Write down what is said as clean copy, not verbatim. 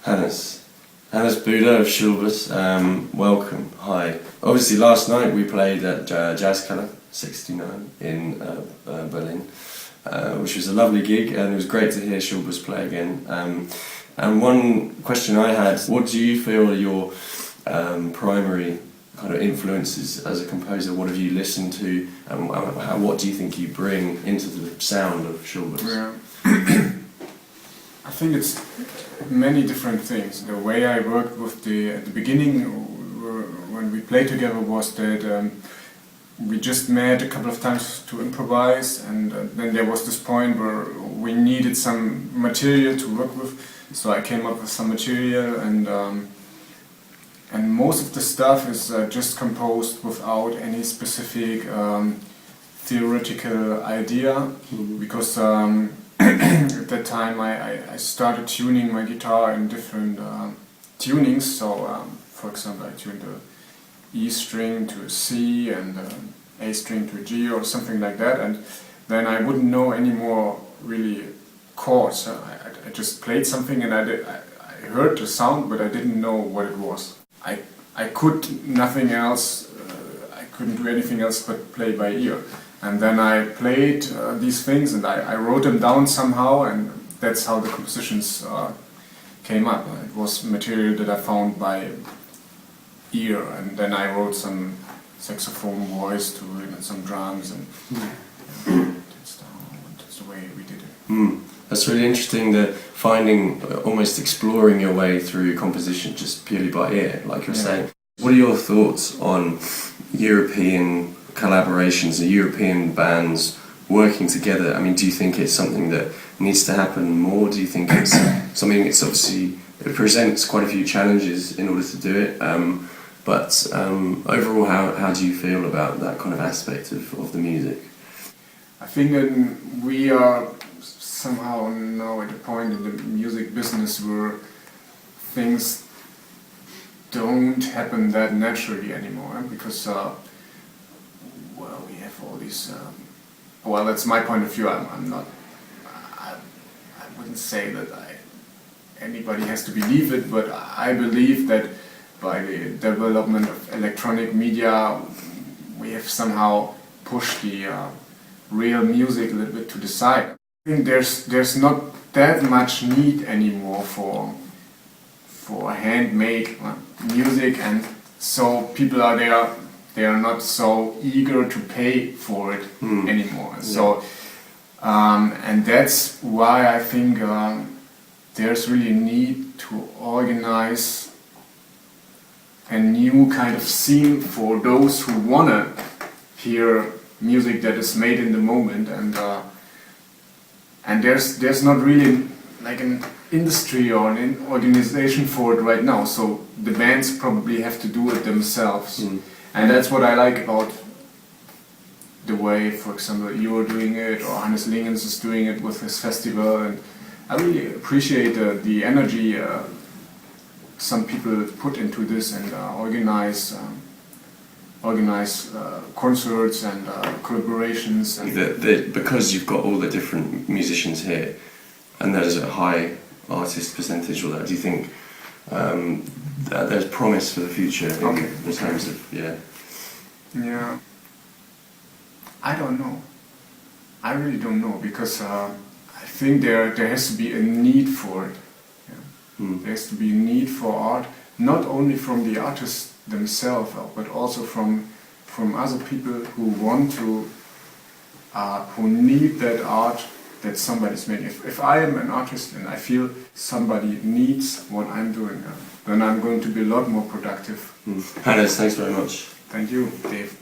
Hannes. Hannes Buda of Schulbus, welcome, hi. Obviously last night we played at Jazz Keller 69 in Berlin, which was a lovely gig, and it was great to hear Schulbus play again. And one question I had, what do you feel are your primary kind of influences as a composer? What have you listened to, and what do you think you bring into the sound of Schulbus? Yeah. I think it's many different things. The way I worked with at the beginning, when we played together, was that we just met a couple of times to improvise, and then there was this point where we needed some material to work with. So I came up with some material, and most of the stuff is just composed without any specific theoretical idea, because at that time I started tuning my guitar in different tunings. So for example, I tuned the E string to a C and A string to a G or something like that, and then I wouldn't know any more really chords. I just played something and I heard the sound, but I didn't know what it was. I could nothing else, I couldn't do anything else but play by ear. And then I played these things and I wrote them down somehow, and that's how the compositions came up. It was material that I found by ear, and then I wrote some saxophone voice to it and some drums, and that's the way we did it. That's really interesting, that finding, almost exploring your way through composition just purely by ear, like you're saying. What are your thoughts on European collaborations and European bands working together? I mean, do you think it's something that needs to happen more? Do you think it's something that's obviously, it presents quite a few challenges in order to do it, but overall, how do you feel about that kind of aspect of the music? I think that we are somehow now at a point in the music business where things don't happen that naturally anymore, because well, we have all these, well, that's my point of view. I'm not, I wouldn't say that anybody has to believe it, but I believe that by the development of electronic media, we have somehow pushed the real music a little bit to the side. I think there's not that much need anymore for handmade music, and so people are there. They are not so eager to pay for it anymore. So, and that's why I think there's really a need to organize a new kind of scene for those who wanna hear music that is made in the moment, and there's not really like an industry or an organization for it right now. So the bands probably have to do it themselves. And that's what I like about the way, for example, you are doing it, or Hannes Lingens is doing it with his festival, and I really appreciate the energy some people put into this, and organize concerts and collaborations. And because you've got all the different musicians here, and there's a high artist percentage, or that, do you think that there's promise for the future in terms of, Yeah, I don't know. I really don't know, because I think there has to be a need for it. There has to be a need for art, not only from the artists themselves, but also from other people who want to, who need that art that somebody's making. If I am an artist and I feel somebody needs what I'm doing, then I'm going to be a lot more productive. Hannes, thanks very much. Thank you, Dave.